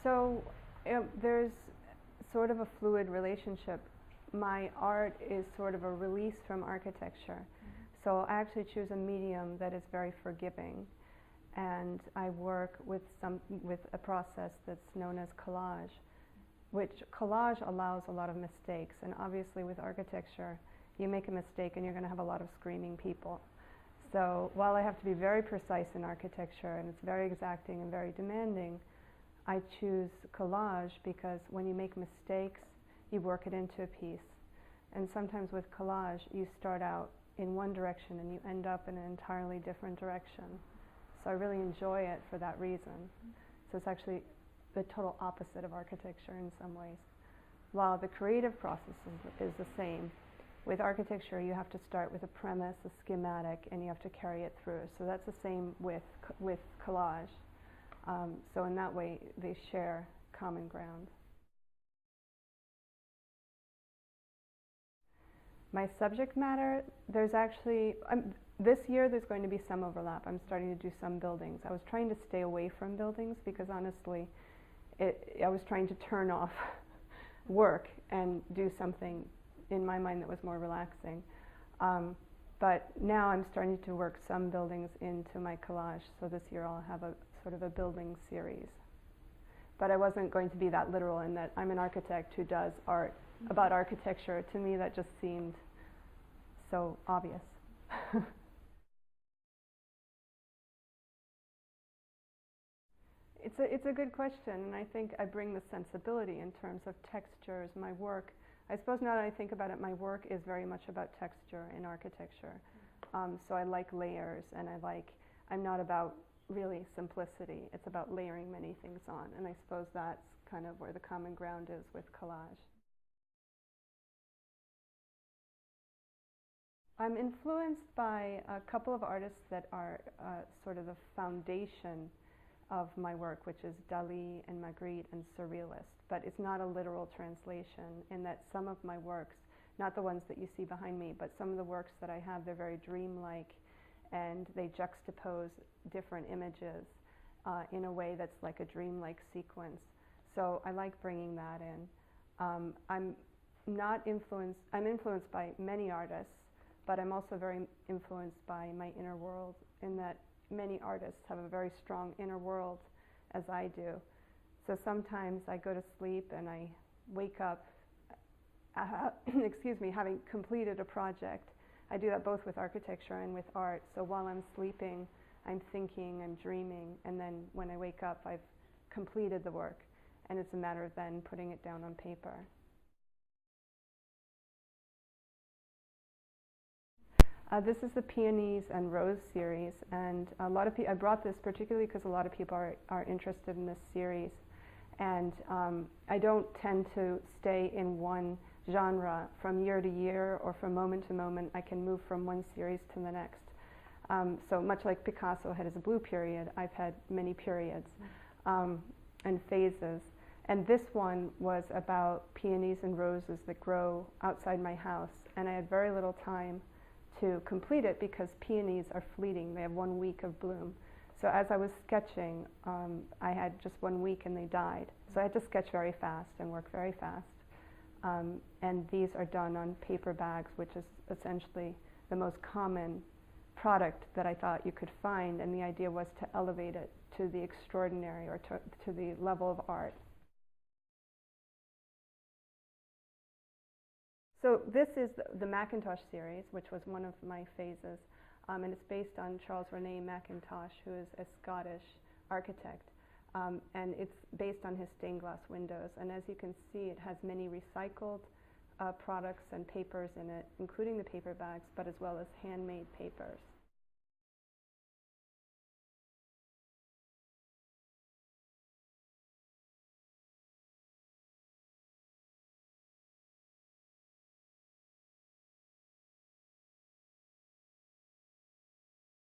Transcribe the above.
So there's sort of a fluid relationship. My art is sort of a release from architecture. So I actually choose a medium that is very forgiving, and I work with a process that's known as collage, which collage allows a lot of mistakes. And obviously with architecture, you make a mistake and you're going to have a lot of screaming people. So while I have to be very precise in architecture, and it's very exacting and very demanding, I choose collage because when you make mistakes, you work it into a piece. And sometimes with collage, you start out in one direction and you end up in an entirely different direction. So I really enjoy it for that reason. So it's actually the total opposite of architecture in some ways. While the creative process is the same. With architecture, you have to start with a premise, a schematic, and you have to carry it through. So that's the same with collage. So in that way, they share common ground. My subject matter, there's actually, this year there's going to be some overlap. I'm starting to do some buildings. I was trying to stay away from buildings because honestly, I was trying to turn off work and do something in my mind that was more relaxing. But now I'm starting to work some buildings into my collage. So this year I'll have a sort of a building series. But I wasn't going to be that literal in that I'm an architect who does art about architecture. To me, that just seemed so obvious. It's a good question, and I think I bring the sensibility in terms of textures. My work, I suppose now that I think about it, my work is very much about texture in architecture. So I like layers, and I'm not about really simplicity. It's about layering many things on, and I suppose that's kind of where the common ground is with collage. I'm influenced by a couple of artists that are sort of the foundation of my work, which is Dali and Magritte and Surrealist. But it's not a literal translation in that some of my works, not the ones that you see behind me, but some of the works that I have, they're very dreamlike, and they juxtapose different images in a way that's like a dreamlike sequence. So I like bringing that in. I'm influenced by many artists, but I'm also very influenced by my inner world in that many artists have a very strong inner world, as I do. So sometimes I go to sleep and I wake up, excuse me, having completed a project. I do that both with architecture and with art. So while I'm sleeping, I'm thinking, I'm dreaming, and then when I wake up, I've completed the work. And it's a matter of then putting it down on paper. This is the Peonies and Rose series, and a lot of people, I brought this particularly because a lot of people are interested in this series. And I don't tend to stay in one genre from year to year or from moment to moment. I can move from one series to the next. So much like Picasso had his blue period, I've had many periods and phases. And this one was about peonies and roses that grow outside my house, and I had very little time to complete it because peonies are fleeting. They have 1 week of bloom. So as I was sketching, I had just 1 week and they died. So I had to sketch very fast and work very fast. And these are done on paper bags, which is essentially the most common product that I thought you could find. And the idea was to elevate it to the extraordinary or to the level of art. So this is the Mackintosh series, which was one of my phases, and it's based on Charles René Mackintosh, who is a Scottish architect, and it's based on his stained glass windows. And as you can see, it has many recycled products and papers in it, including the paper bags, but as well as handmade papers.